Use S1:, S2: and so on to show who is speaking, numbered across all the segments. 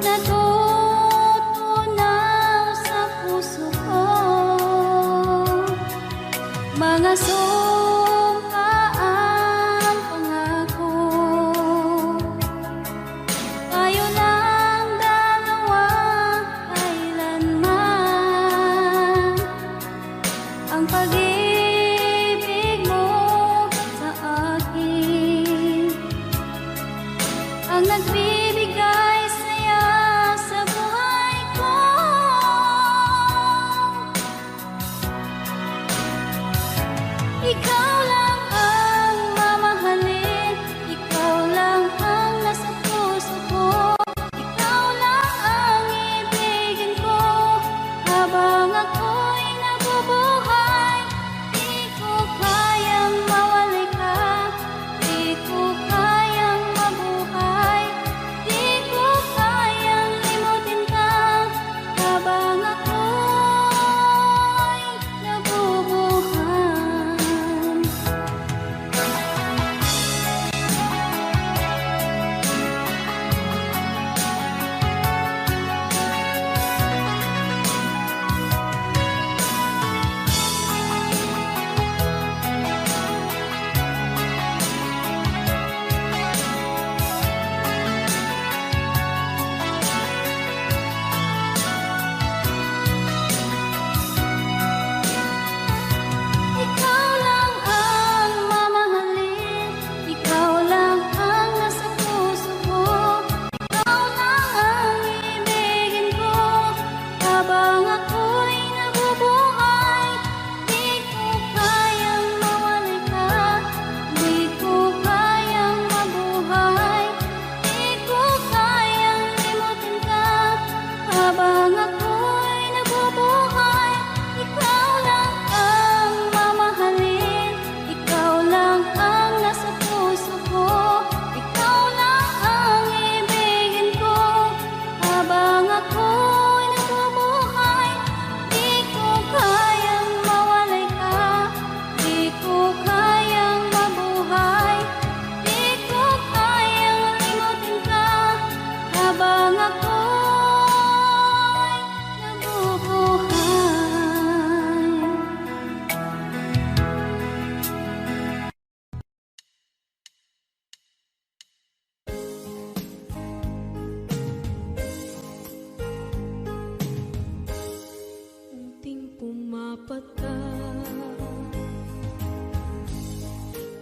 S1: natutunaw sa puso ko. Mga sumkaang pangako, tayo lang dalawa kailanman. Ang pag-ibig mo sa akin ang nagbibigay saya sa buhay ko. Ikaw lang ang mamahalin, ikaw lang ang nasa puso ko. Ikaw lang ang ibigin ko habang ako'y nabubuhay. Di ko kayang mawalay ka, di ko kayang mabuhay, di ko kayang limutin ka habang ako'y nabubuhay. Ikaw lang ang mamahalin, ikaw lang ang nasa puso ko. Ikaw lang ang ibigin ko habang ako'y nabubuhay. Di ko kayang mawalay ka, di ko kayang mabuhay, di ko kayang limutin ka habang ako'y nabubuhay. Ikaw lang ang mamahalin, ikaw lang ang nasa puso ko. Ikaw lang ang ibigin ko habang ako'y nabubuhay. Di ko kayang mawalay ka, di ko kayang mabuhay, di ko kayang limutin ka habang ako'y nabubuhay.
S2: Unting pumapata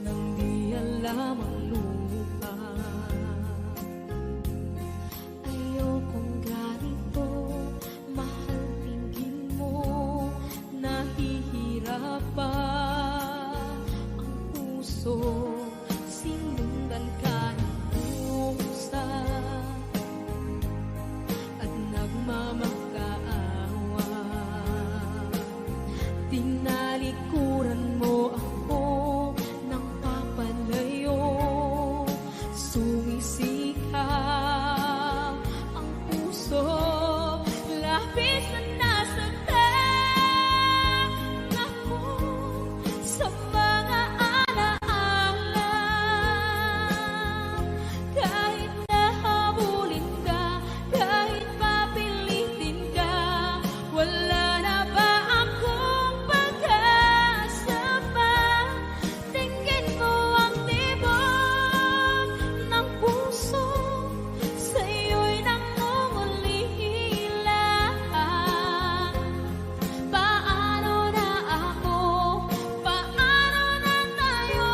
S2: nang di alam ang lupa. Ayokong ganito, mahal, tingin mo, nahihirapan ang puso. Sinundan ka ng pusa at nagmamakaawa. Tinalikuran mo ako ng papalayo, sumisikap ang puso. Labis na nasaktan ako sa mga alaala. Kahit nahabulin ka, kahit papilitin ka, wala na ba akong pag-asa pa? Tingin mo ang tibok ng puso, sa'yo'y nangungulila. Paano na ako? Paano na tayo?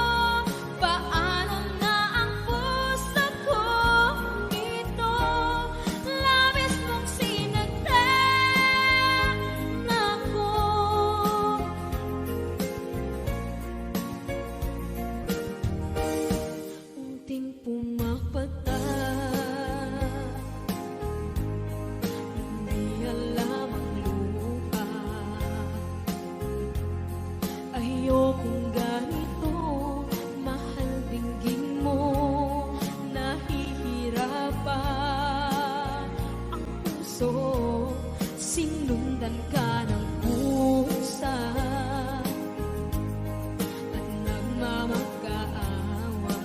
S2: Paano na ang puso kong ito? Labis mong sinagdan ako. Unting pumapata, hindi alam ang lupa. Ayokong ganito, mahal, dinggin mo, nahihirapan ang puso. Sinundan ka ng pusa at nagmamakaawa.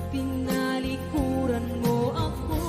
S2: Tinalikuran mo ako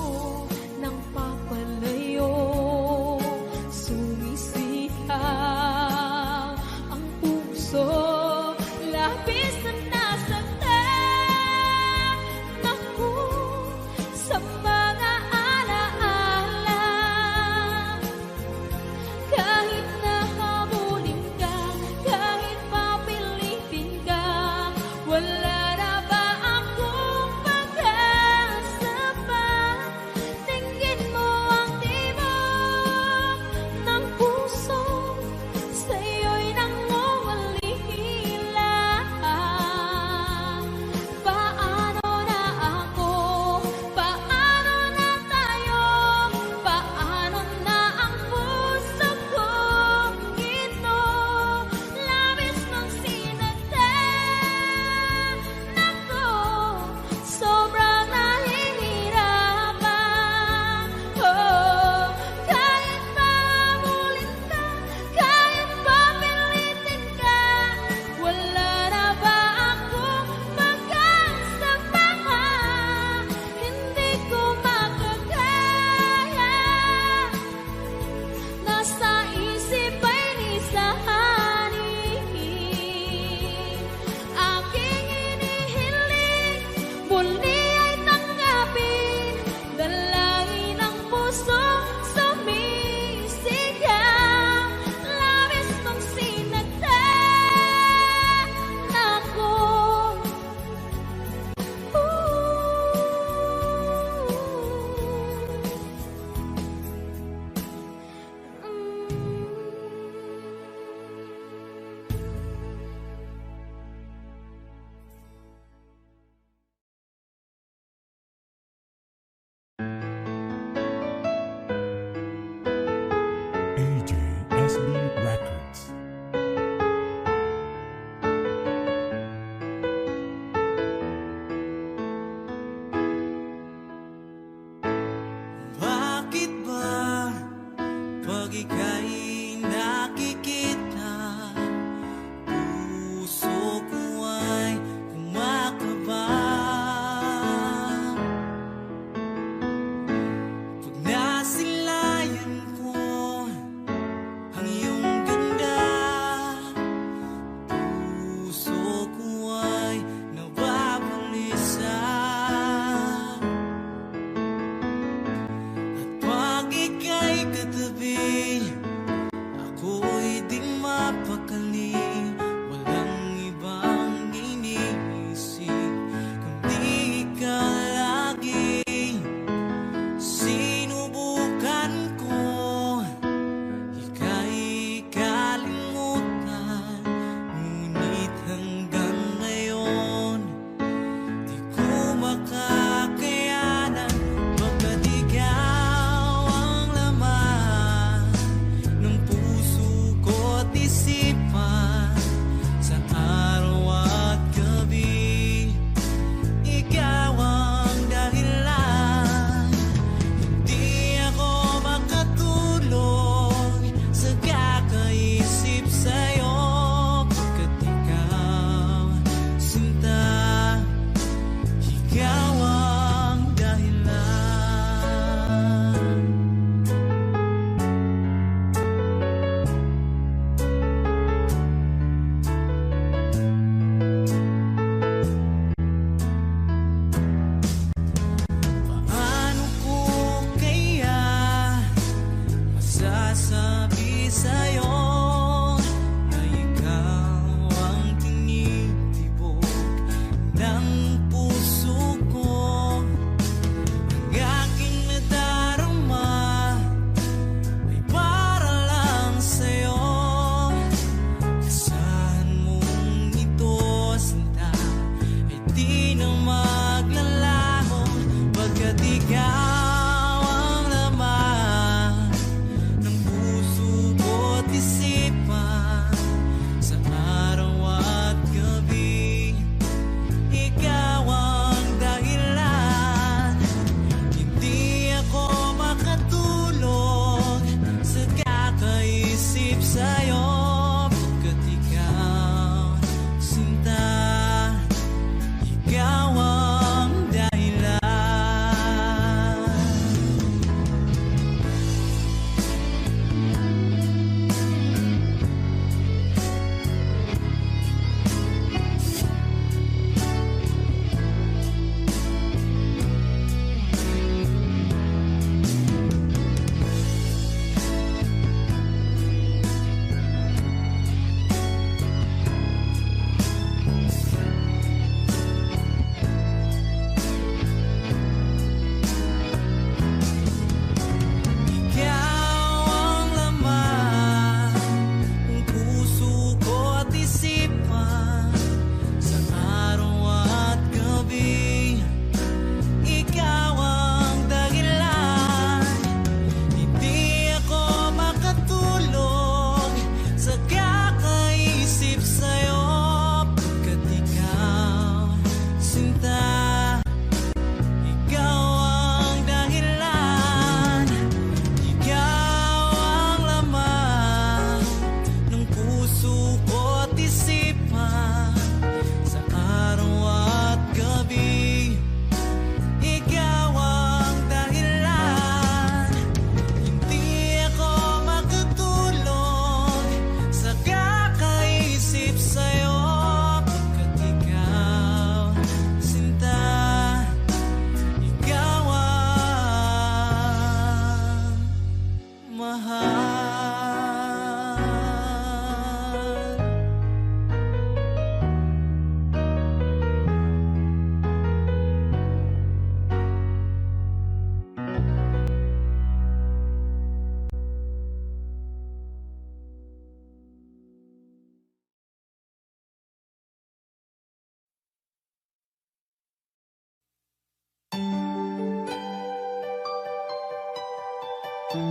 S1: Minsan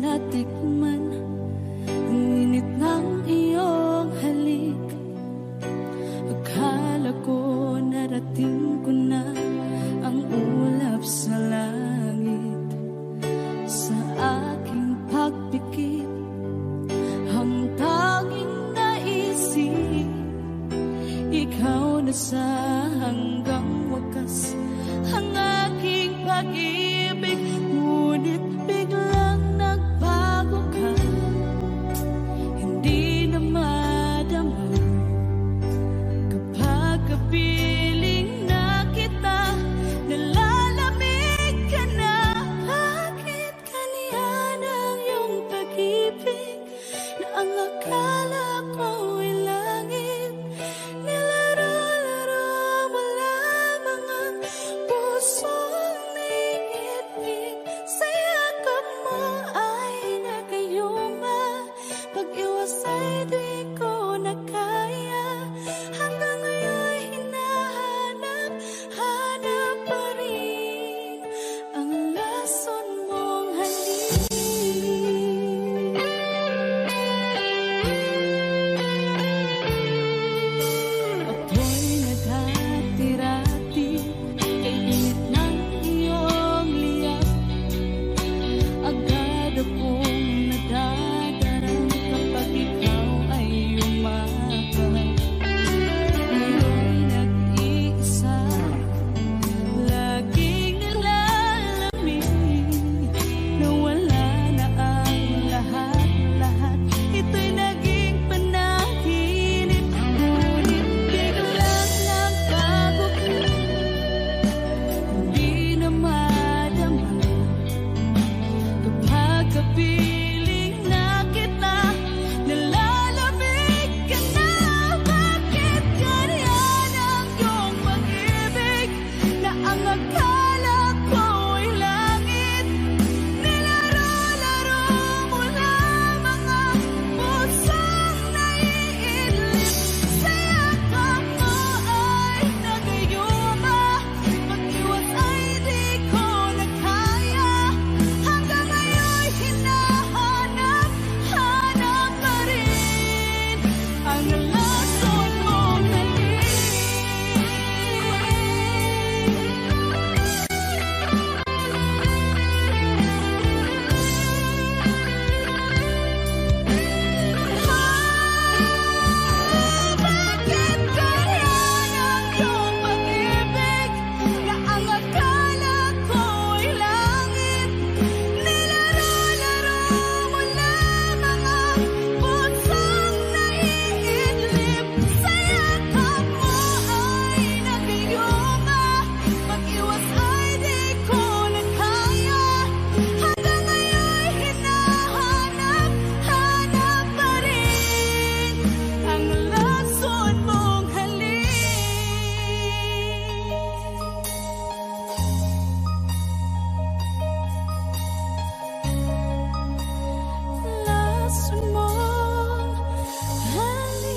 S1: natikman ang init ng iyong halik. Akala ko narating ko na ang ulap sa langit. Sa aking pagpikit, ang tanging naisip, ikaw na sa hanggang wakas ang aking pag-ibig. Ngunit biglang nagbago ka, hindi na madama kapag kapiling na kita, nalalamig ka na. Bakit kaniyan ang iyong pag-ibig na ang akala ko ay langit? Nilaro-laro mo lamang ang pusong naiibig. Sa yakap mo ay nagayuma, pag-iwas ay di ko na kaya. Hanggang ngayon hinahanap, hanap pa rin ang lason mong halik. Ako'y naghatirati kay init ng iyong liyap. Agad akong nadadarang kapag ikaw ay umakap. Ngayon nag-iisa, laging nilalamig, nawala na ang lahat-lahat. Ito'y naging panaginip, ngunit biglang nagbago ka, hindi na madama kapag kapiling na kita, nalalamig ka na. Bakit ganyan ang iyong pag-ibig na ang akala ko ay langit? Nilaro-laro mo lamang ang pusong naiidlip. Sa yakap mo ay nagayuma, pag-iwas ay di ko na kaya. Hanggang ngayon hinahanap, hanap pa rin ang lason mong halik. Bakit ganyan ang iyong pag-ibig na ang akala ko ay langit? Nilaro-laro mo lamang ang pusong naiidlip. Sa yakap mo ay nagayuma, pag-iwas ay di ko na kaya. Hanggang ngayon hinahanap, hanap pa rin ang lason mong halik. Lason mong halik.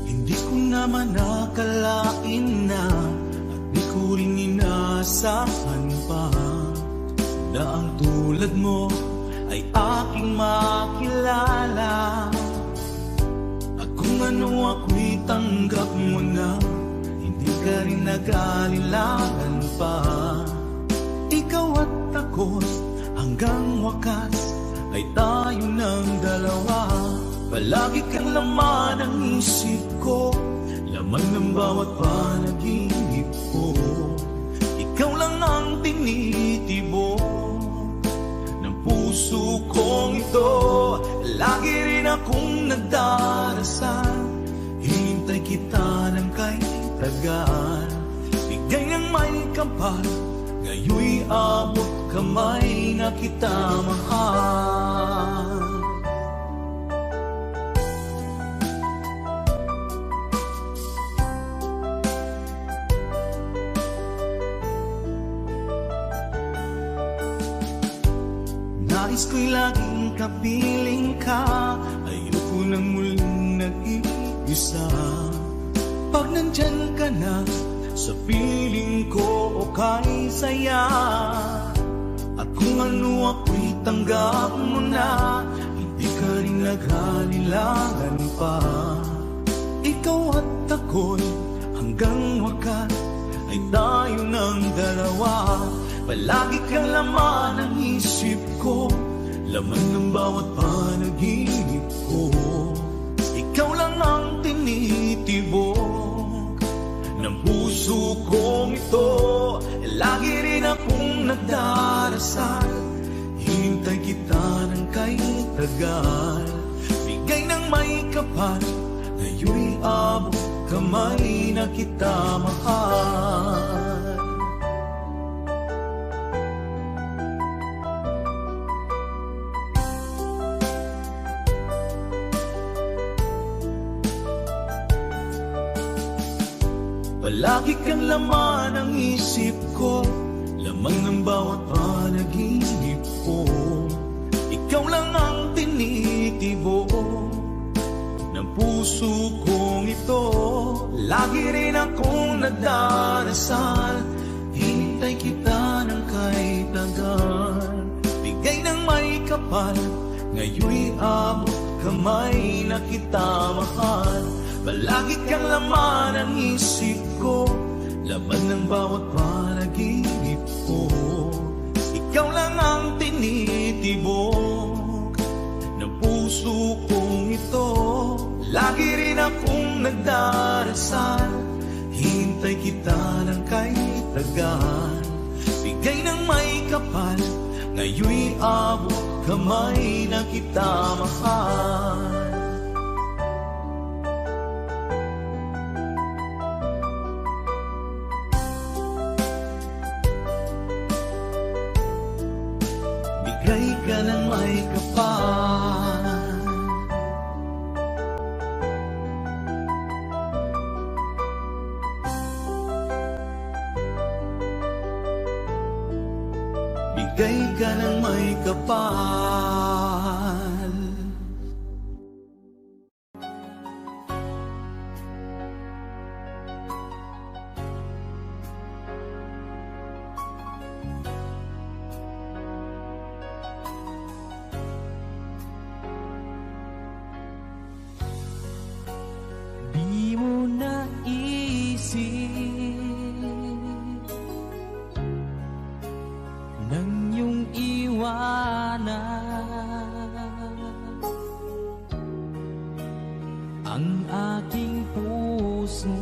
S3: Hindi ko naman akalain na at di ko rin inaasahan pa na ang tulad mo ay aking makilala. At kung ano ako'y tanggap mo na, hindi ka rin nag-alilangan pa. Ikaw at ako hanggang wakas ay tayo ng dalawa. Palagi kang laman ng isip ko, laman ng bawat panaginip ko. Ikaw lang ang tinitibo ng puso kong ito. Lagi rin akong nagdarasal kita ng kay tagal. Bigay ng may kapal, ngayoy abot kamay na kita mahal. Nais ko'y laging kapiling ka, ayoko nang muling nag-iisa. Pag nandyan ka na, sa piling ko okay saya. At kung ano ako'y tanggap mo na, hindi ka rin naghalilangan pa. Ikaw at ako'y hanggang wakas ay tayo ng dalawa. Palagi kang laman ng isip ko, laman ng bawat panaginip ko. Ikaw lang ang tinitibok ng puso kong ito. Lagi rin akong nagdarasal, hintay kita ng kay tagal. Bigay ng may kapal, ngayoy abot kamay na kita mahal. Palagi kang laman ng isip ko, lamang ng bawat panaginip ko. Ikaw lang ang tinitibok ng puso kong ito. Lagi rin akong nagdarasal, hintay kita ng kay tagal. Bigay ng may kapal, ngayoy abot kamay na kita mahal. Palagi kang laman ng isip ko, laman ng bawat panaginip ko. Ikaw lang ang tinitibok ng puso kong ito. Lagi rin akong nagdarasal, hintay kita ng kay tagal. Bigay ng may kapal, ngayoy abot kamay na kita mahal. Bigay ka ng may kapal, bigay ka ng may kapal.
S4: Di mo naisip nang iyong iwanan ang aking puso,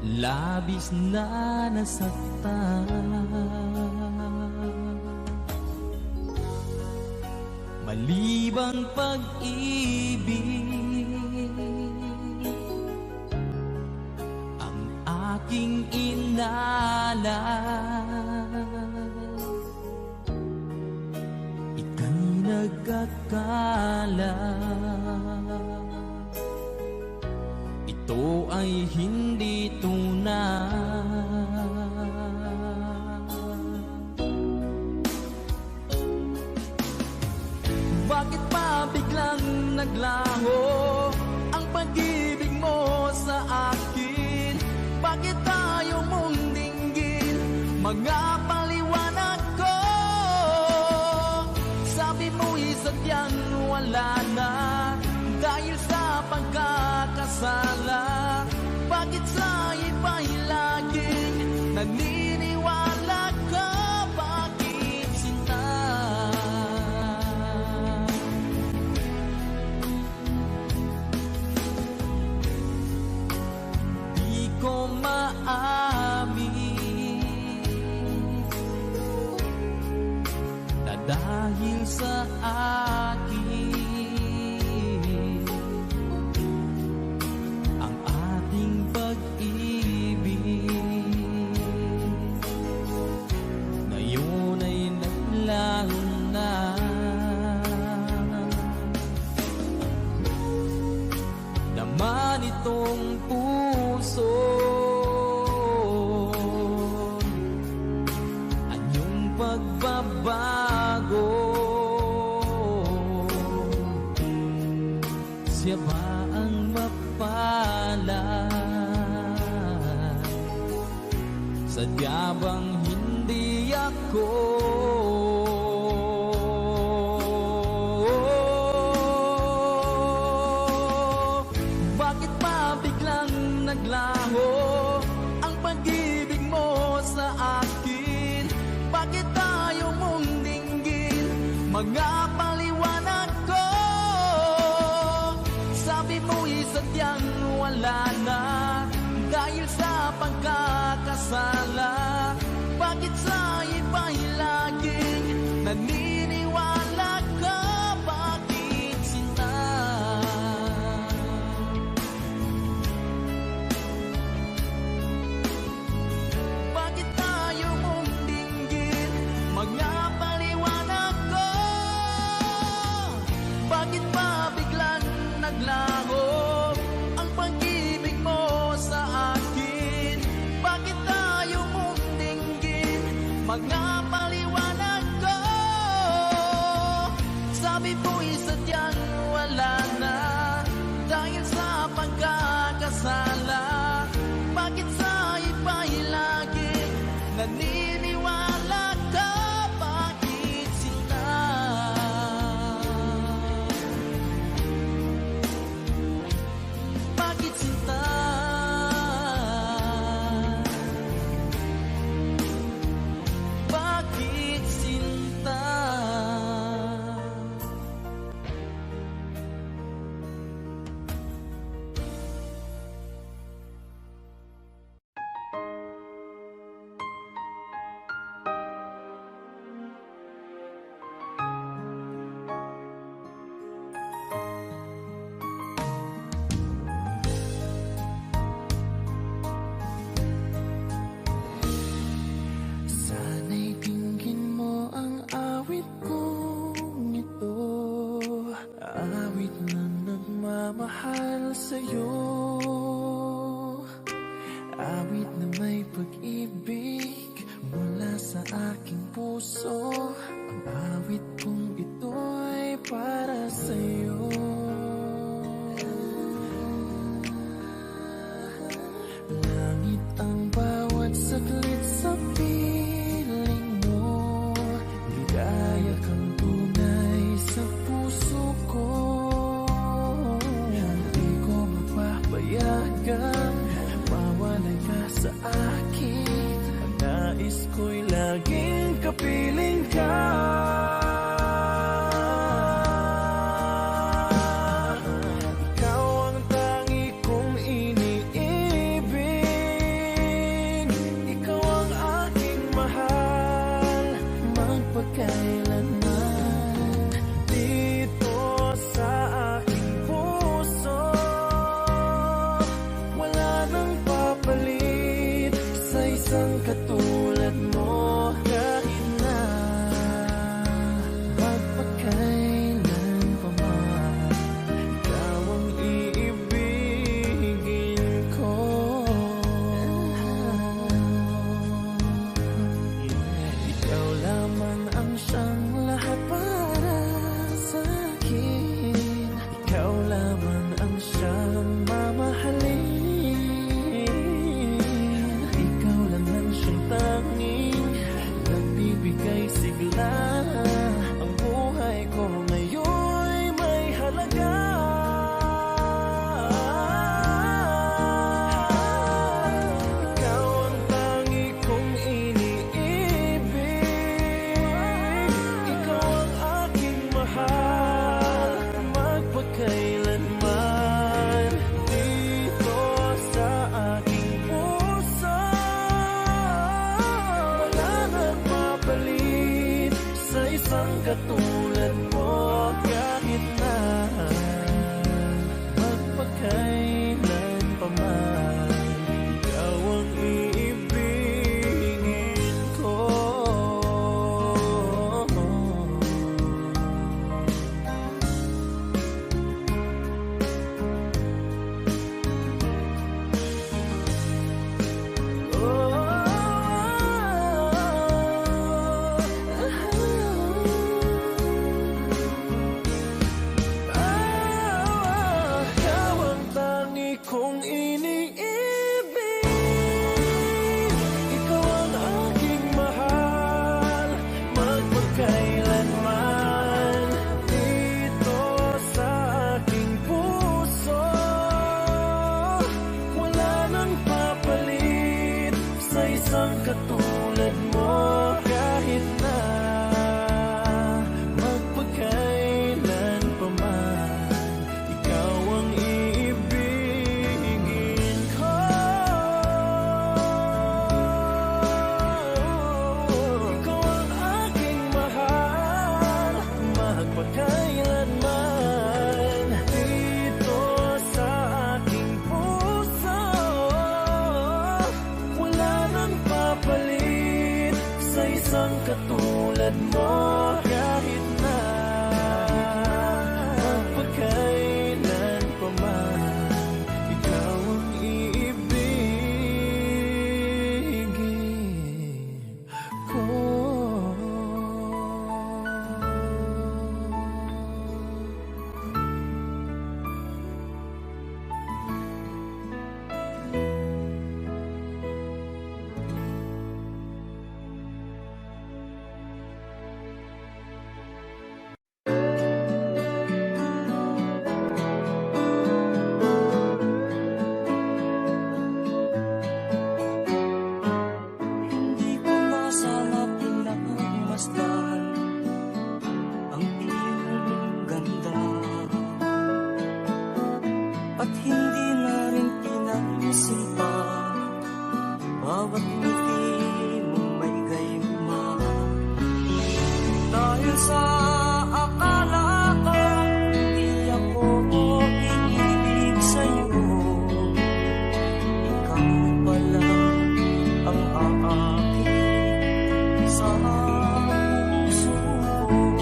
S4: labis na nasaktan. Malibang pag-ibig ang aking inalan. Ika'y nagkakala, ito ay hindi tunay. Bakit pa biglang naglaho ang pag-ibig mo sa akin? Bakit tayo mong dinggin mga paliwanag ko? Sabi mo'y sadyang wala na dahil sa pagkakasala. Bakit sa iba'y laging naniniwala ka? Bakit sinta? Di ko maamin na dahil sa akin tong puso. Anyong pagbabago, siya ba ang mapalad? Sadya bang hindi ako? Bakit ba biglang naglaho ang pag-ibig mo sa akin? Bakit tayo mong dinggin mga paliwanag ko? Sabi mo'y sadyang wala na dahil sa pagkakasala. Bakit sa iba'y laging naniniwala ka? Bakit sinta? Bakit tayo mong dinggin mga paliwanag ko? Bakit ba biglang naglaho ang pag-ibig mo sa akin? Bakit tayo mong dinggin mga paliwanag ko? Sabi mo'y sadyang wala na dahil sa pagkakasala. Bakit sa iba'y laging naniniwala ka? Bakit sinta? Bakit sinta? Bakit sinta?
S5: Sana'y dinggin mo ang awit kong ito, awit na nagmamahal sa'yo, awit na may pag-ibig mula sa aking puso. Ang awit kong ito'y para sa'yo. Langit ang bawat saglit sa piling mo, ligaya kang tunay sa puso ko. Hindi ko mapapayagan mawalay ka sa akin. Ang nais ko'y laging kapiling ka. katulad mo kahit na magpakailan pa man. Ikaw ang iibigin ko. Ikaw ang aking mahal, magpakailanman. Dito sa aking puso, wala nang papalit sa isang katulad mo kahit na magpakailan pa man. Ikaw ang iibigin ko.
S6: Hindi ko na sana pinagmasdan ang iyong ganda, at hindi na rin pinansin pa bawat ngiti mong may gayuma. Dahil sa akala ko hindi ako iibig sa'yo, ikaw pala ang aakit sa puso ko.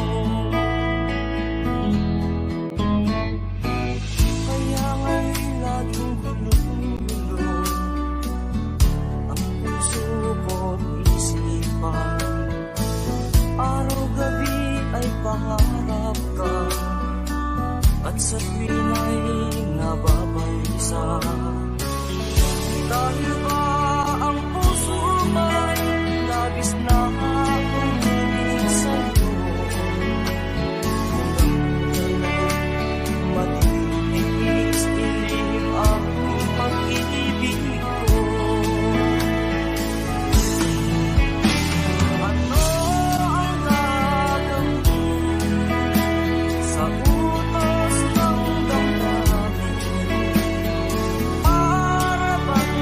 S6: Kaya nga'y laging gulo-gulo ang puso ko't isipan. Araw-gabi ay pangarap ka, at sa tuwin ay nababalisa. Dahil ba ang puso mo'y labis na umiibig sa'yo, hanggang kailan matitiis-tilim ang pag-ibig ko. Ano ang gagawin sa utos ng damdamin? Para bang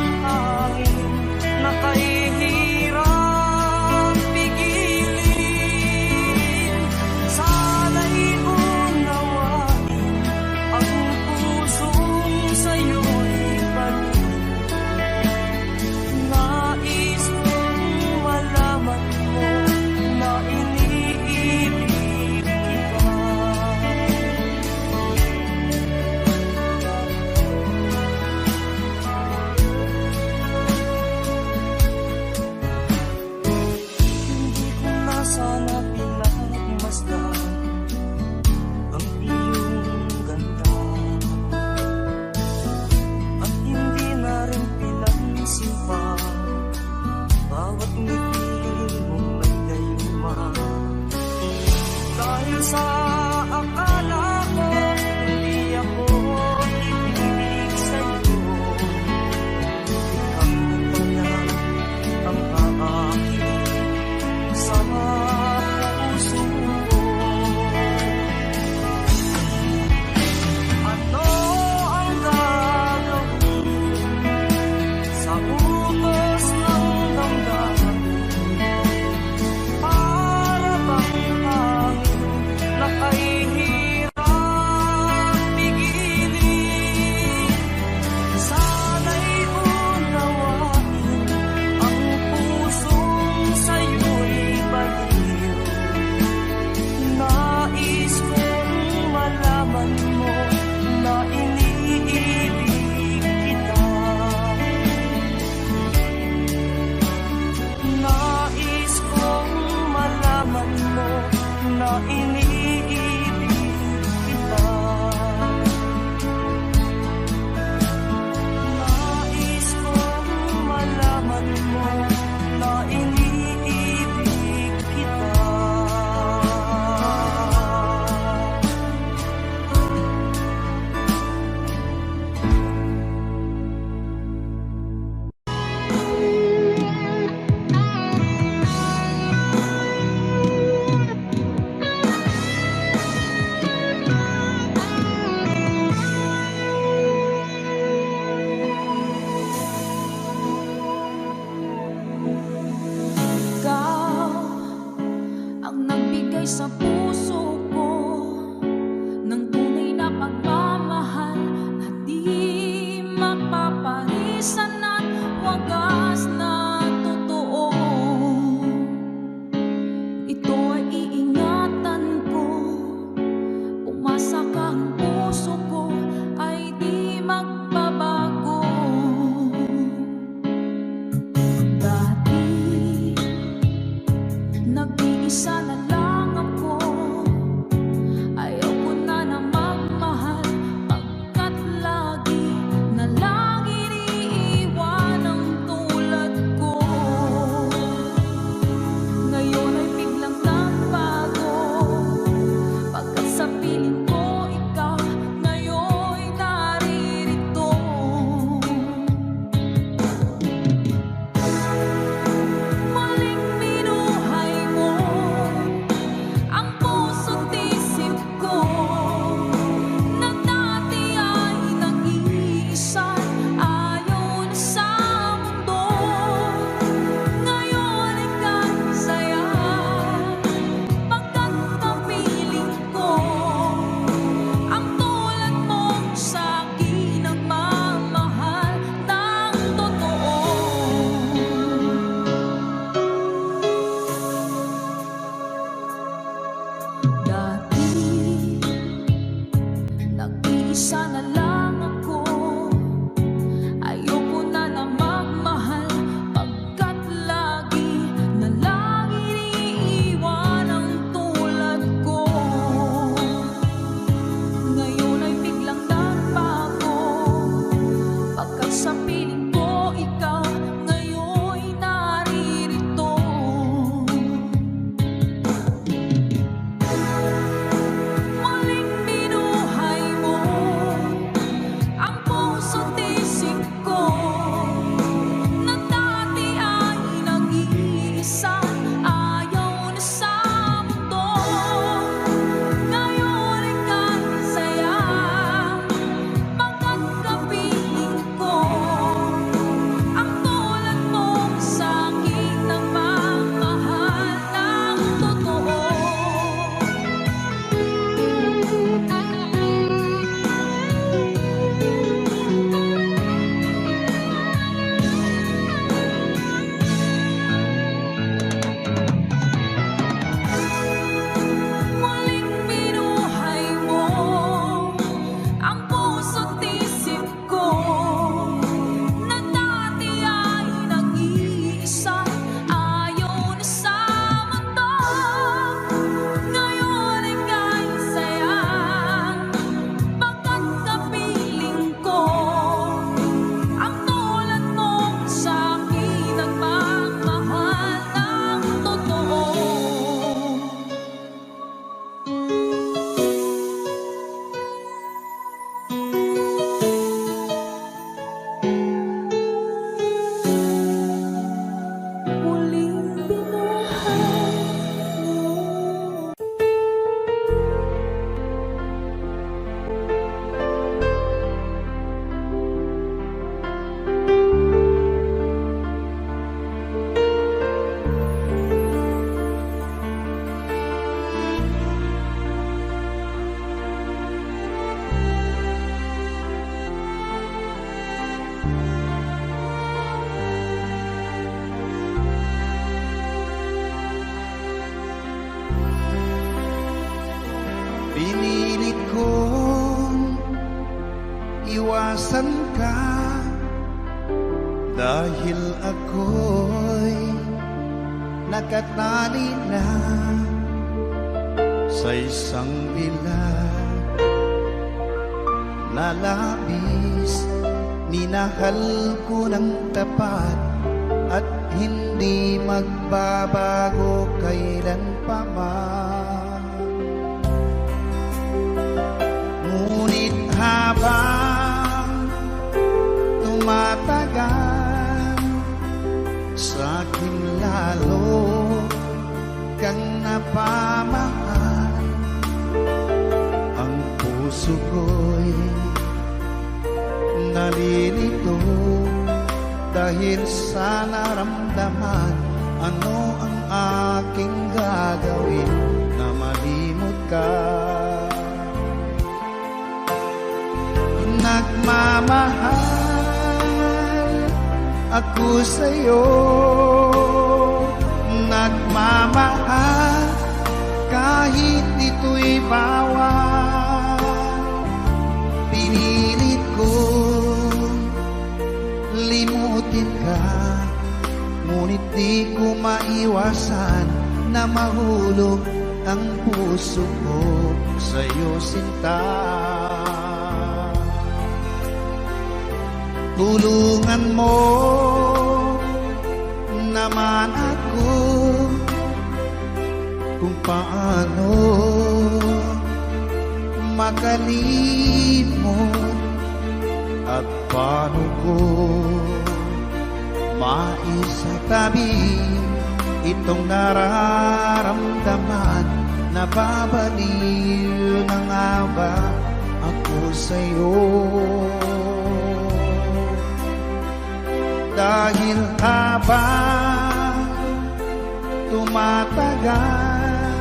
S2: pagmamahal na di mapaparisan at wagas na totoo. Ito ay iingatan ko, umasa kang puso ko ay di magbabago. Dati, nag-iisa na lang ako, ayaw ko na na magmahal, pagkat lagi na lang iniiwan ang tulad ko. Ngayon ay biglang nagbago, pagkat sa piling ko ikaw ngayon'y naririto. Muling binuhay mo ang puso't isip ko, na dati ay nag-iisa, ayaw na sa mundo. Ngayon ika'y saya, pagkat kapiling ko ang tulad mong sa'kin nagmamahal ng totoo. Dati, nag-iisa na lang ako, ayoko na na magmahal, pagkat lagi na lang iniiwan ang tulad ko. Ngayon ay biglang nagbago, pagkat sa piling ko ikaw ngayon'y naririto. Muling binuhay mo ang puso't isip ko, na dati ay nag-iisa, ayaw na sa mundo. Ngayon ika'y saya, pagkat kapiling ko ang tulad mong sa'kin nagmamahal ng totoo. Muling binuhay mo ang puso't isip ko, na dati ay nag-iisa, ayaw na sa mundo. Ngayon ika'y saya, pagkat kapiling ko ang tulad mong sa'kin nagmamahal ng totoo. Muling binuhay mo.
S3: Pinilit kong iwasan ka, dahil ako'y nakatali na sa isang bilag na labis. Minahal ko ng tapat at hindi magbabago kailan pa man. Ngunit habang tumatagal, sa'kin lalo kang napamahal. Ang puso ko'y nalilito dahil sa naramdaman. Ano ang aking gagawin na malimot ka? Nagmamahal ako sa'yo, nagmamahal kahit ito'y bawal. Pinilit ko limutin ka, ngunit di ko maiwasan na mahulog ang puso ko sa'yo, sinta. Tulungan mo naman ako kung paano makalimot at paano ko maisatabi itong nararamdaman. Nababaliw na nga ba ako sa'yo? Dahil habang tumatagal,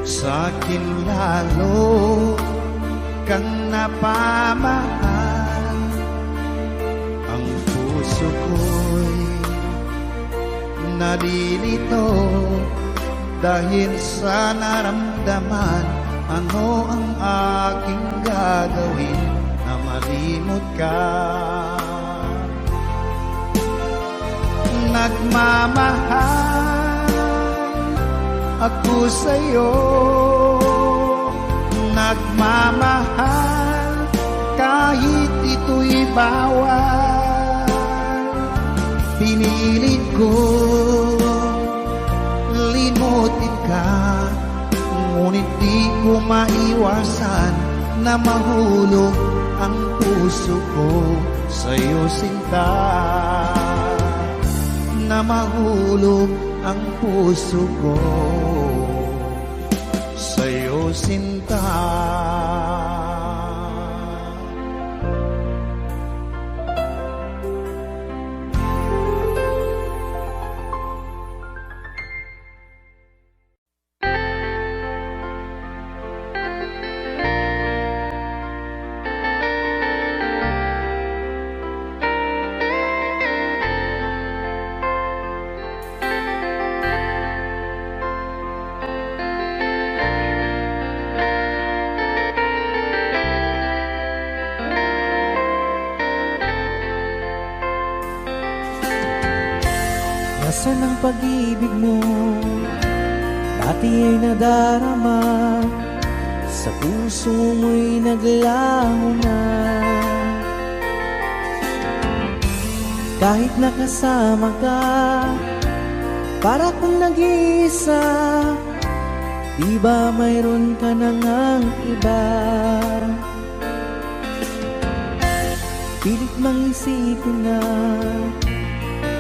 S3: sa'kin lalo kang napamahal. Ang puso ko'y nalilito dahil sa naramdaman. Ano ang aking gagawin na malimot ka? Nagmamahal ako sa'yo, nagmamahal kahit ito'y bawal. Pinilit ko limutin ka, ngunit di ko maiwasan na mahulog ang puso ko sa'yo, sinta. Na mahulog ang puso ko sa'yo, sinta.
S5: Nasaan ang pag-ibig mo? Dati ay nadarama, sa puso mo'y naglaho na. Kahit nakasama ka, para kung nag-iisa, di ba mayroon ka na ngang iba? Pilit mang isipin na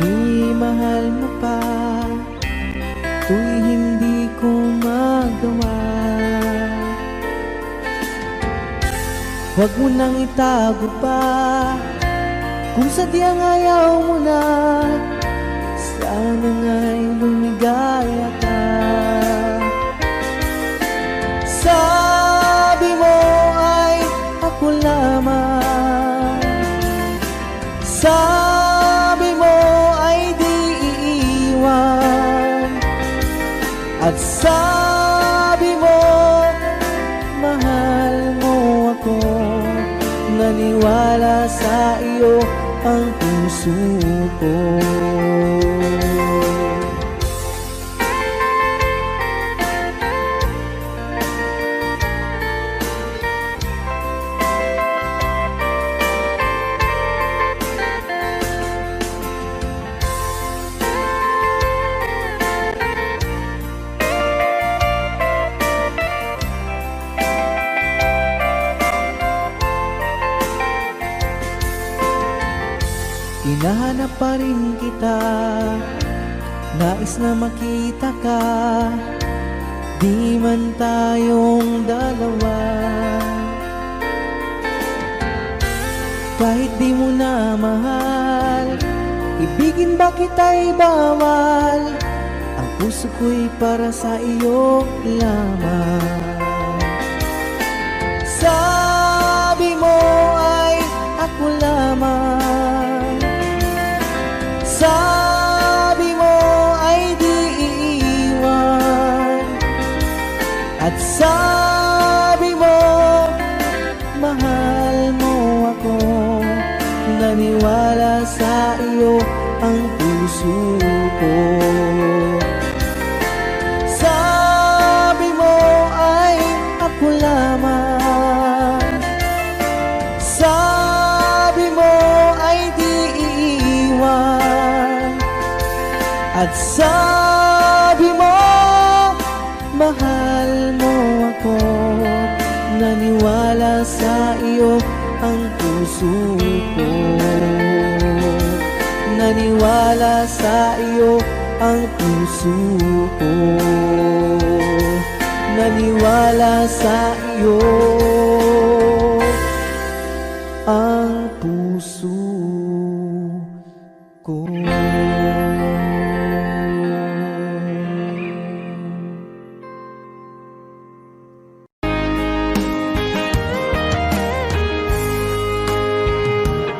S5: tuw'y mahal mo pa, tuw'y hindi ko magawa. Huwag mo nang itago pa, kung sadyang ayaw mo na, sana nga'y lumigaya ka. Sabi mo ay ako lamang, sabi mo ay di iiwan, at sabi mo mahal mo ako. Naniwala sa iyo ang puso ko. Hinahanap pa rin kita, nais na makita ka, di man tayong dalawa. Kahit di mo na mahal, ibigin ba kita'y bawal? Ang puso ko'y para sa iyo lamang. Sabi mo ay sa iyo ang puso ko. Sabi mo ay ako lamang, sabi mo ay di iiwan, at sabi mo mahal mo ako. Naniwala sa iyo ang puso ko, naniwala sa iyo ang puso ko, naniwala sa iyo ang puso ko.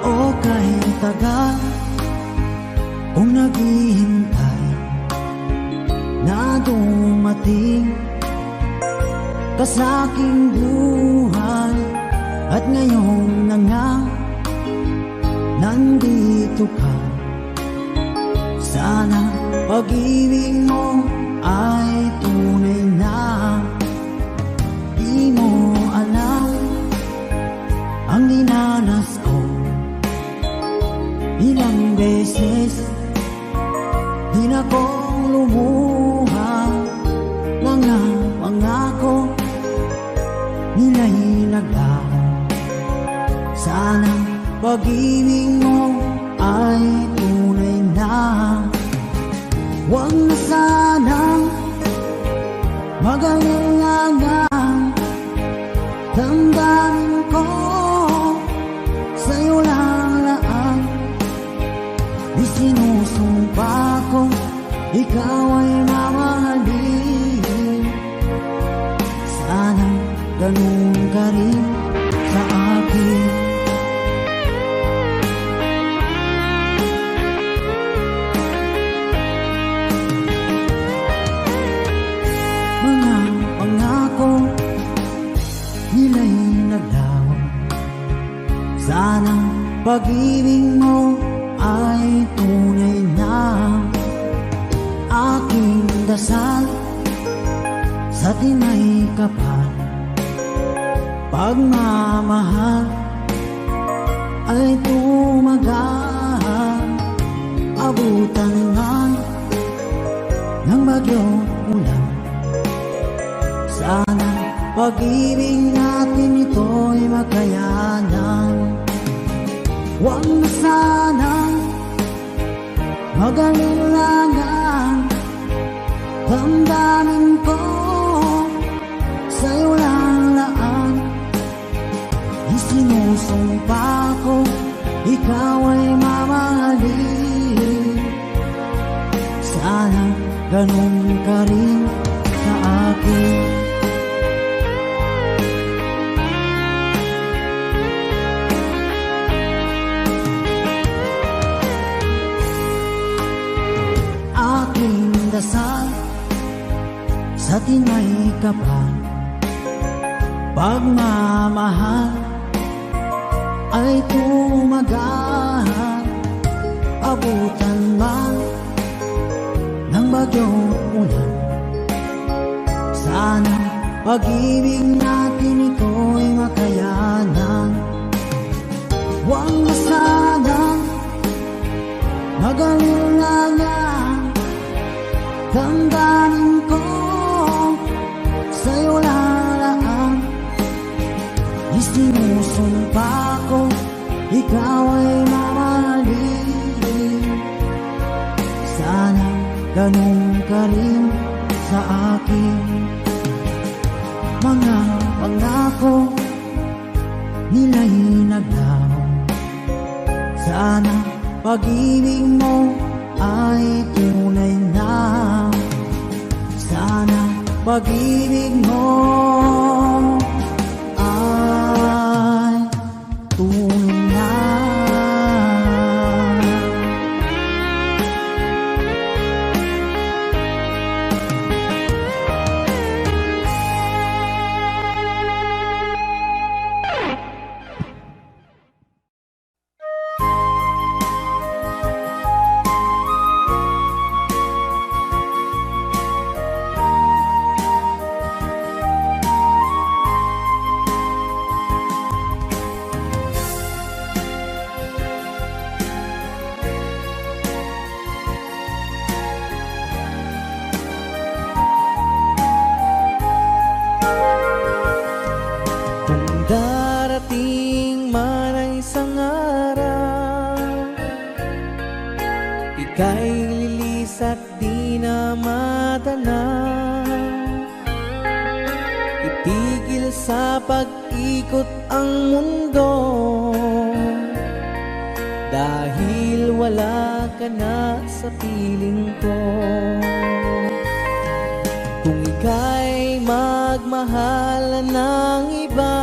S3: O kahit tagal kung naghihintay na dumating ka sa aking buhay, at ngayon na nga nandito ka. Sana pag-ibig mo ay tunay na. Di mo alam ang dinanas ko, ilang beses din akong lumuha. Mga pangako nila'y naglaho. Sana pag-ibig mo ay tunay na. Huwag na sanang mag-alinlangan, damdamin ko sa'yo lang laan. Di sinusumpa ko ikaw ay mamahalin. Sana ganun ka rin sa akin. Mga pangako nila'y naglaho. Sana pag-ibig mo ay tunay na. Aking dasal sa tinay kapal, pagmamahal ay tumagal. Abutan man ng bagyong ulan, sana pag-ibig natin ito'y makayanan. Huwag na sanang mag-alinlangan, damdamin ko sa'yo lang laan. Isinusumpa ko ikaw ay mamahalin. Sana ganun ka rin sa akin. Aking dasal sa tinay kapal, pagmamahal ay tumagal. Abutan man ng bagyong ulan, sana pag-ibig natin ito'y makayanan. Huwag na sanang mag-alinlangan, damdamin ko sa'yo lalaan. Isinusumpa ko ikaw ay mamahalin. Sana ganun ka rin sa akin. Mga pangako nila'y naglaho. Sana pag-ibig mo ay tunay na. Sana pag-ibig mo ay tunay na.
S5: Kung darating man ang isang araw, ika'y lilis at di na matanaw. Itigil sa pag-ikot ang mundo, dahil wala ka na sa piling ko. Kung ika'y magmahal ng iba,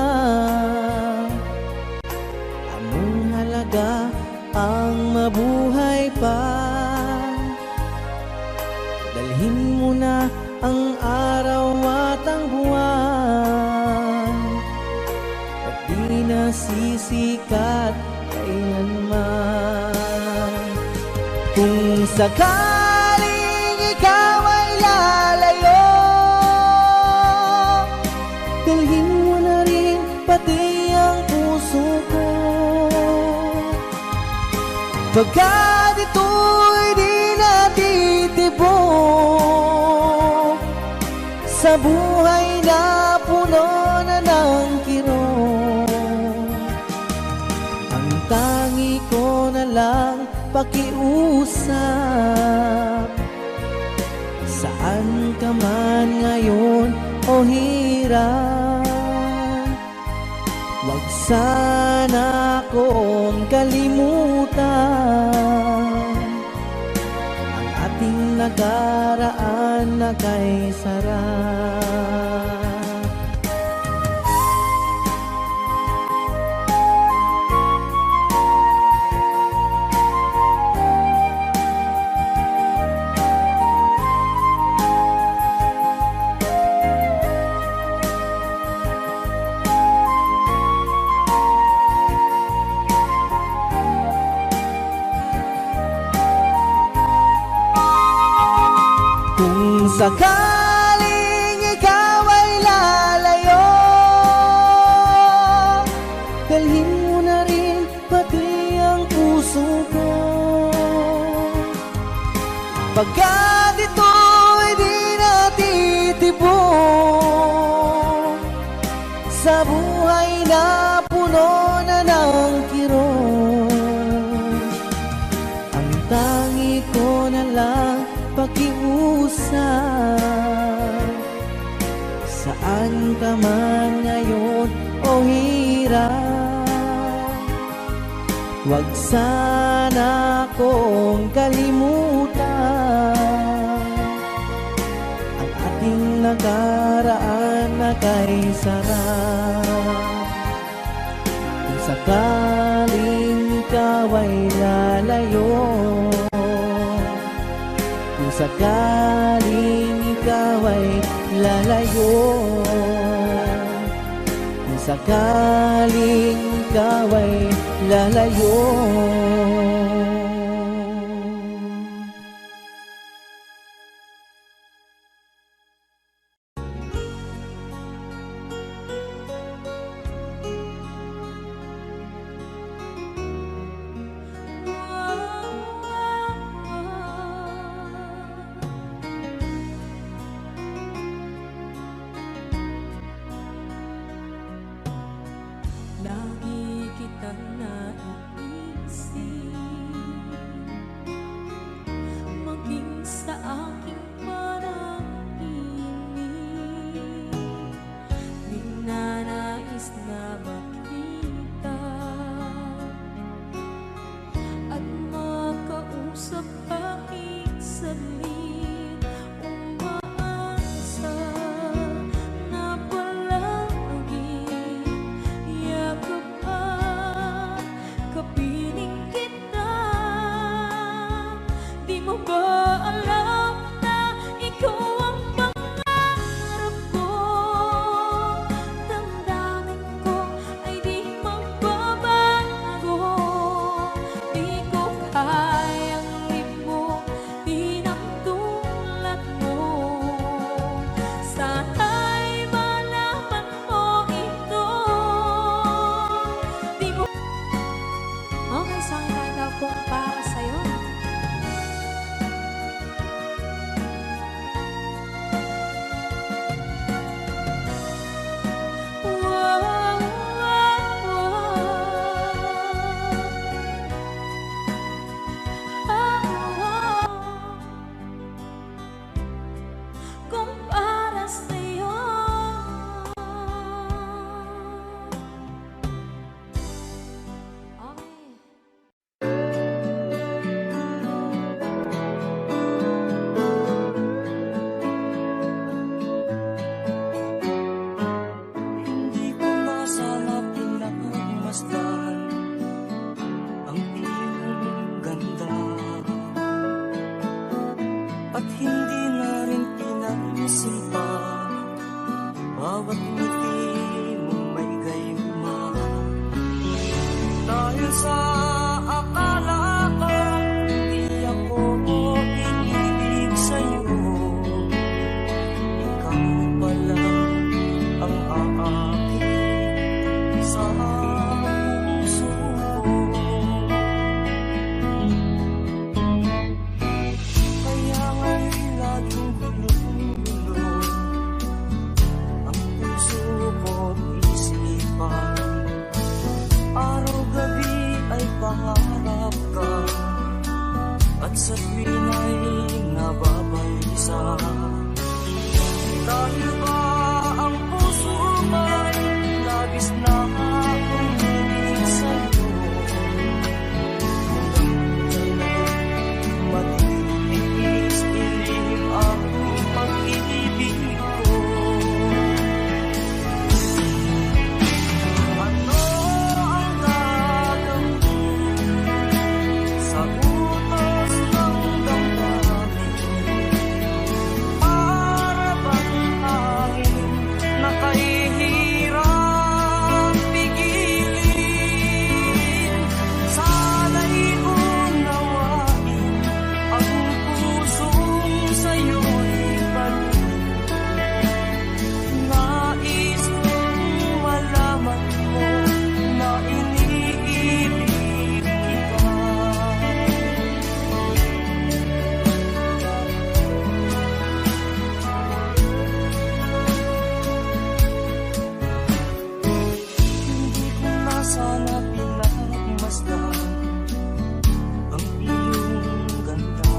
S5: anong halaga ang mabuhay pa? Dalhin mo na ang araw at ang buwan, at di na sisikat kailanman. Kung sakaling ikaw ay lalayo, dalhin mo na rin pati ang puso ko. Pagkat ito'y di natitibok sa buhay na puno na ng kirot, ang tangi ko na lang pakiusap. Saan ka man ngayon o hirap, wag sana akong kalimutan ang ating nakaraan na kay sarap. Kung sakaling ikaw ay lalayo, dalhin mo na rin pati ang puso ko. Pagkat ito'y di natitibok sa buhay na puno na ng kirot, ang tangi ko na lang pakiusap. Saan ka man ngayon o hirap, wag sana akong kalimutan ang ating nakaraan na kay sarap. Kung sakaling ikaw ay lalayo, kung sakaling ikaw ay lalayo, kung sakaling ikaw ay lalayo.
S2: Lagi kitang naiisip
S6: Dahil sa akala ko hindi ako iniibig sa'yo, ikaw pala ang aakit sa puso ko. Kaya nga'y laging gulo-gulo ang puso ko't isipan. Araw-gabi ay pangarap ka, at sa tuwing ay nababalisa. Dahil ba ang puso mo'y labis na umiibig sa'yo, matitis ilihim ang pag-ibig ko. Ano ang gagawin sa utos ng damdamin? Para bang hangin na kahihirap pigilin? Sana'y unawain ang pusong sa'yo'y balik. Nais kong malaman mo na iniibig kita. Hindi ko na sana pinagmasdan ang iyong ganda,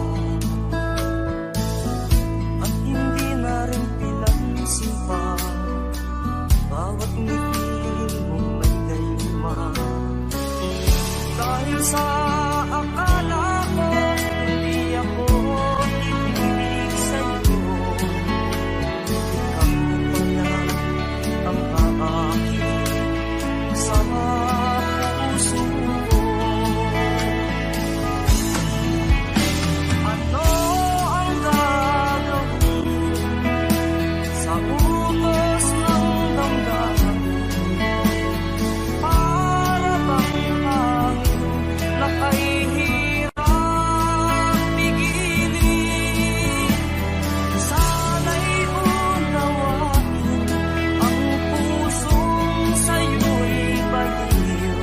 S6: at hindi na rin pinansin pa bawat ngiti mong nagdayuma. Dahil sa akala ko hindi ako iniibig sa'yo, ikaw pala ang aakit sa puso ko. Ano ang gagawin sa utos ng damdamin? Para bang hangin na kahihirap pigilin? Sana'y unawain ang pusong sa'yo'y baliw.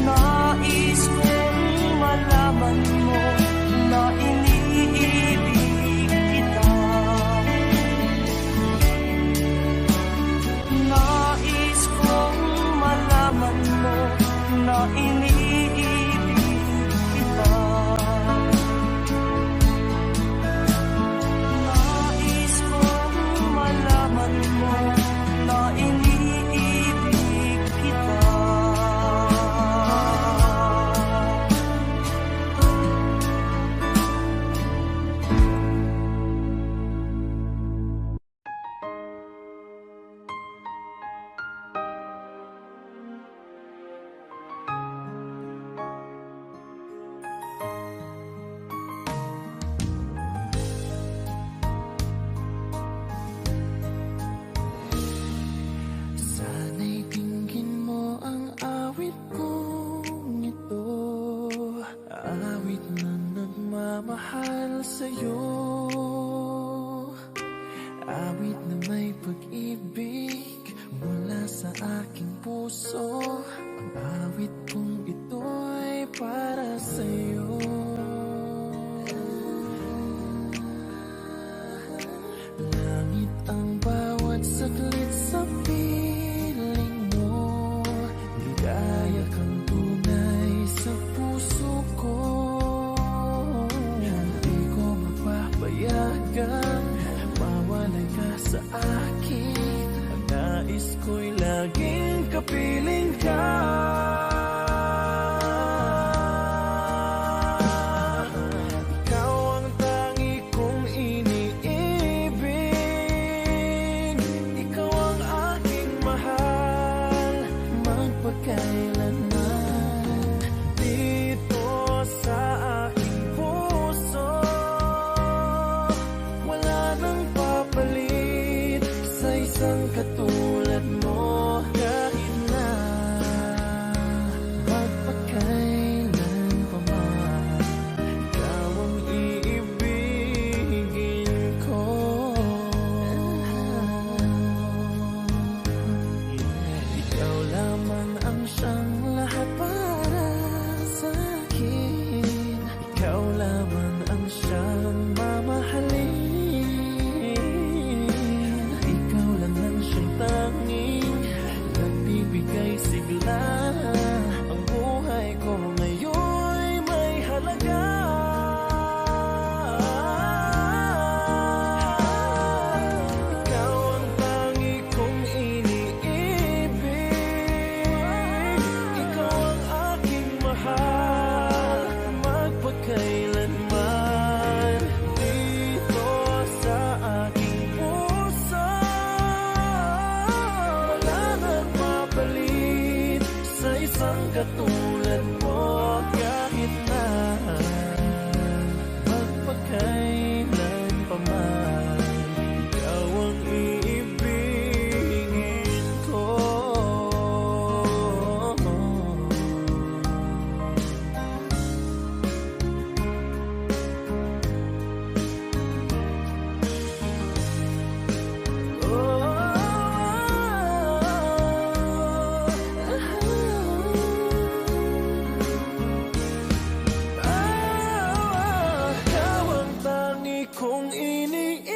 S6: Nais kong malaman mo na iniibig kita. Nais kong malaman mo na iniibig kita. Nais kong malaman mo na iniibig kita. Sana'y tingin mo ang awit kong ito, awit na nagmamahal sa'yo, awit na may pag-ibig mula sa aking puso. Ang awit kong ito'y para sa'yo. Langit ang bawat saglit sa piling mo, ligaya kang tunay sa puso ko. Hindi ko mapapayagan mawalay ka sa akin. Ang nais ko'y laging kapiling ka. Ikaw ang tangi kong iniibig, ikaw ang aking mahal magpakailanman. Dito sa aking puso wala nang papalit sa isang katulad mo. Kahit na isang katulad mo. Kahit na magpakailan pa man, ikaw ang iibigin ko. Kung iniibig,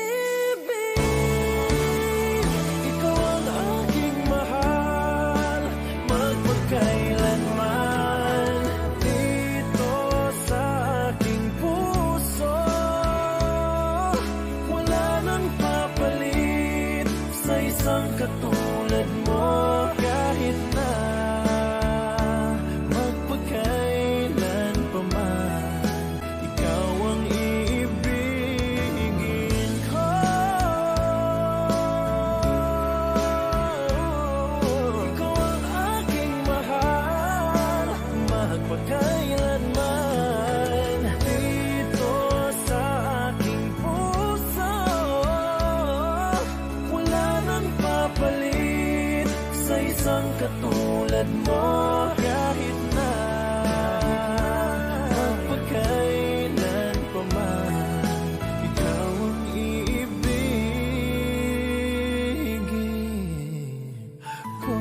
S6: ikaw ang aking mahal, magpagkailanman dito sa aking puso. Wala nang papalit sa isang katulad mo. Kahit na magpagkailan pa man, ikaw ang magpagkailanman dito sa aking puso. Wala nang papalit sa isang katulad mo. Kahit na magpagkailan pa man, ikaw ang iibigin ko.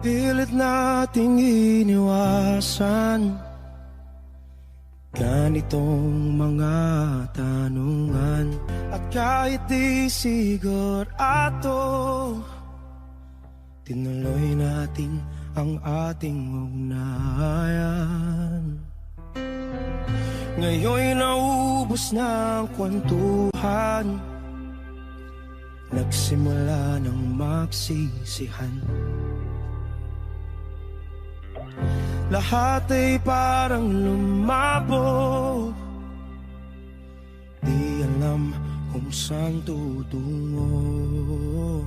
S3: Pilit nating iniwasan ganitong mga tanungan. At kahit di sigurado, tinuloy natin ang ating ugnayan. Ngayon'y naubos na ang kwentuhan, nagsimula ng magsisihan. Lahat ay parang lumabo, di alam kung saan tutungo.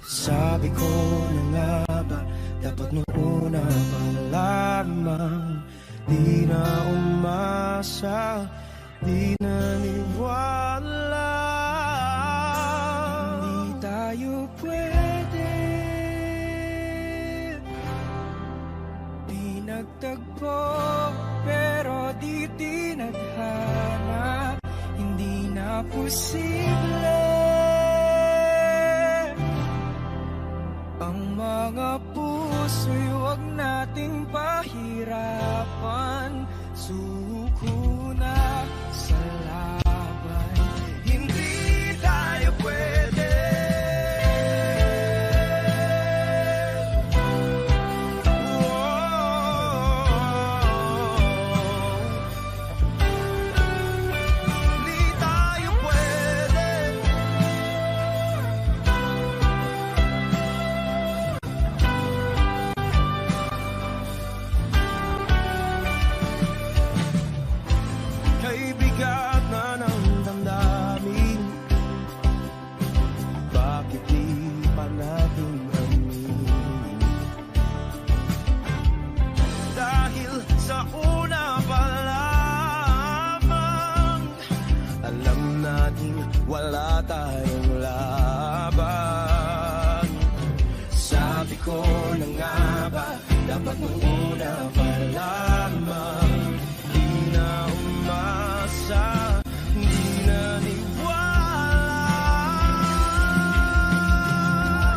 S3: Sabi ko na nga ba, dapat nung una pa lamang, di na umasa, di naniwala. Hindi tayo pwede, di nagtagpo, pero di tinadhana. Hindi na posible ang mga puso'y huwag nating pahirapan. Suko na sa laban, hindi tayo pwede. Wala tayong laban. Sabi ko na nga ba, dapat nung una pa lamang, di na umasa, di na niwala.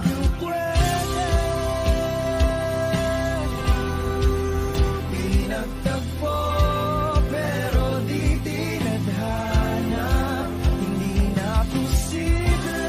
S3: Yung pwede, di nagtagpo, pero di tinadhana. Posible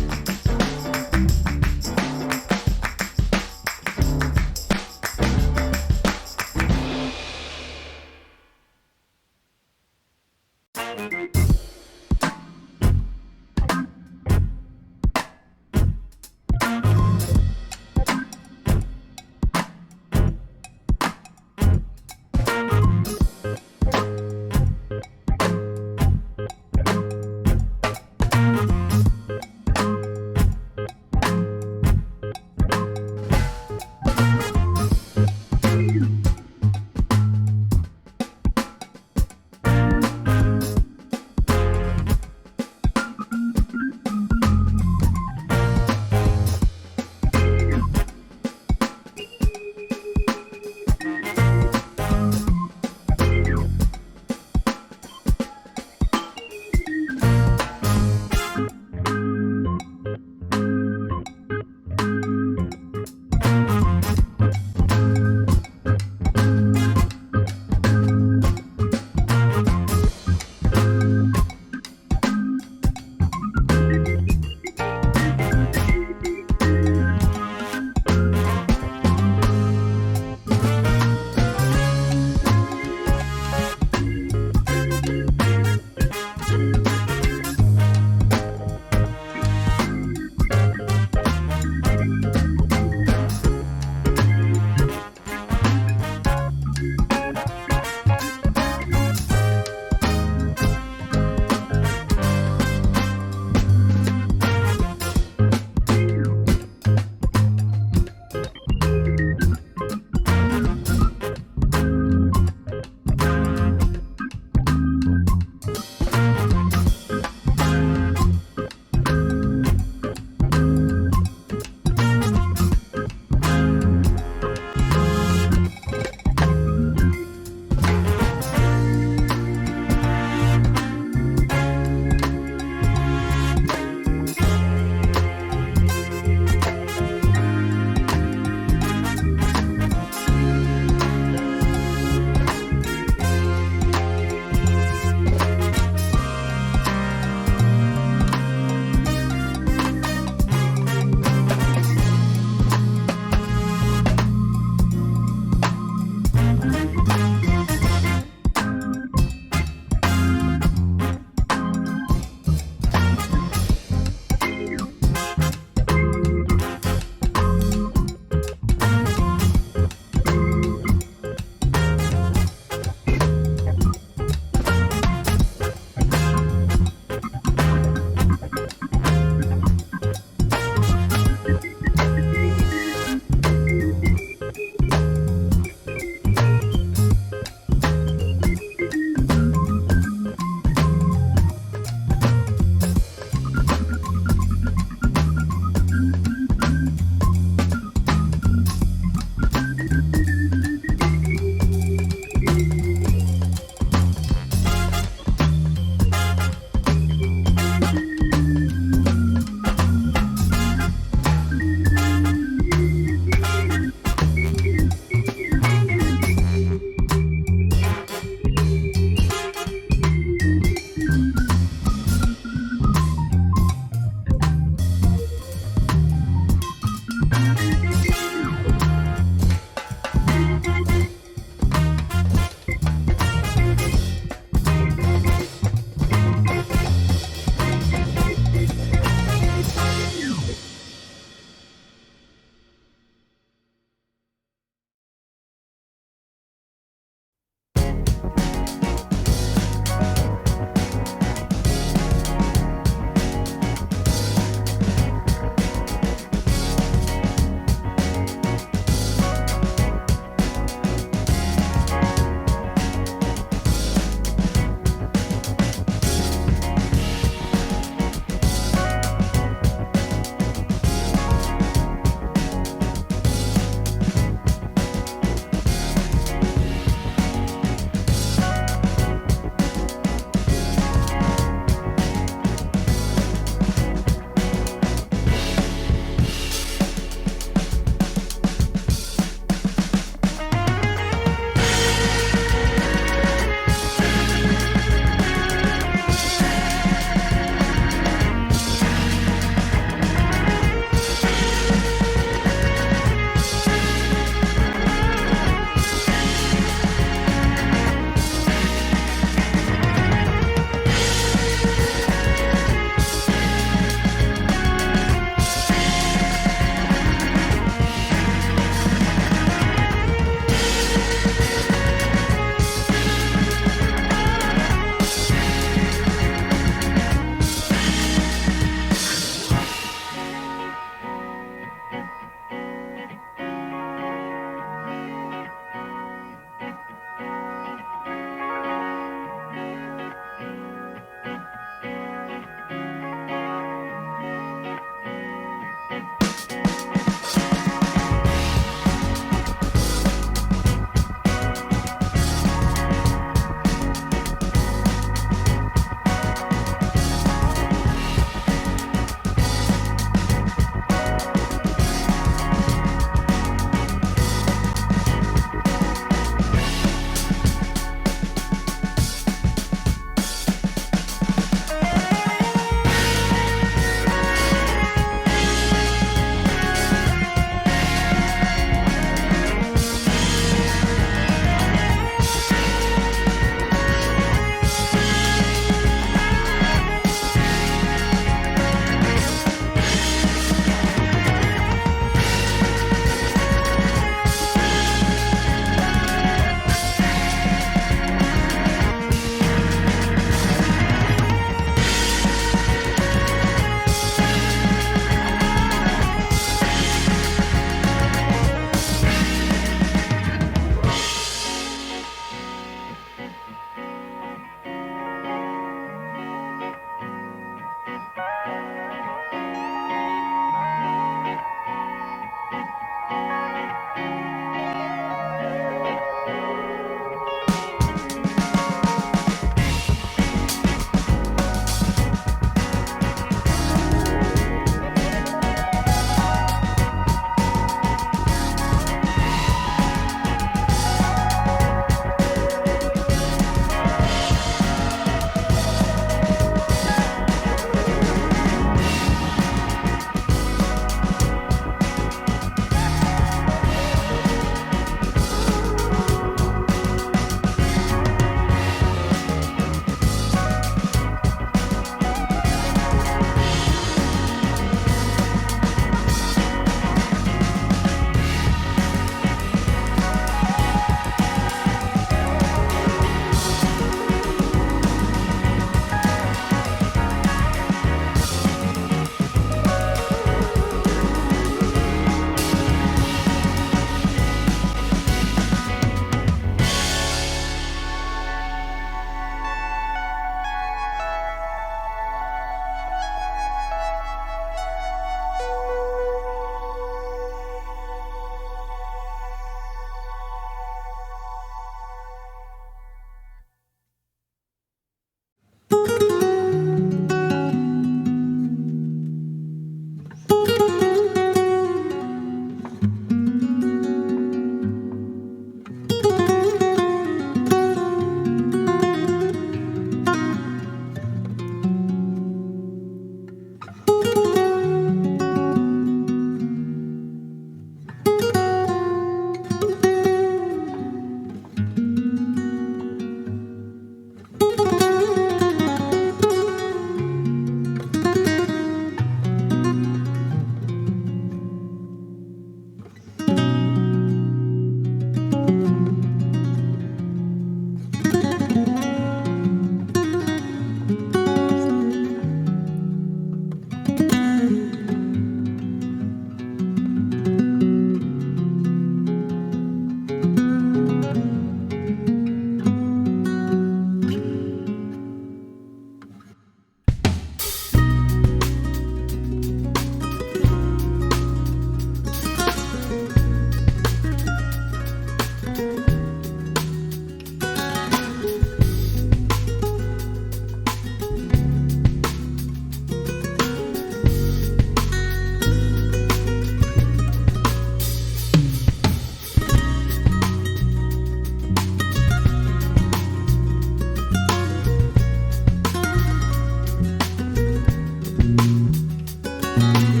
S3: Sinta.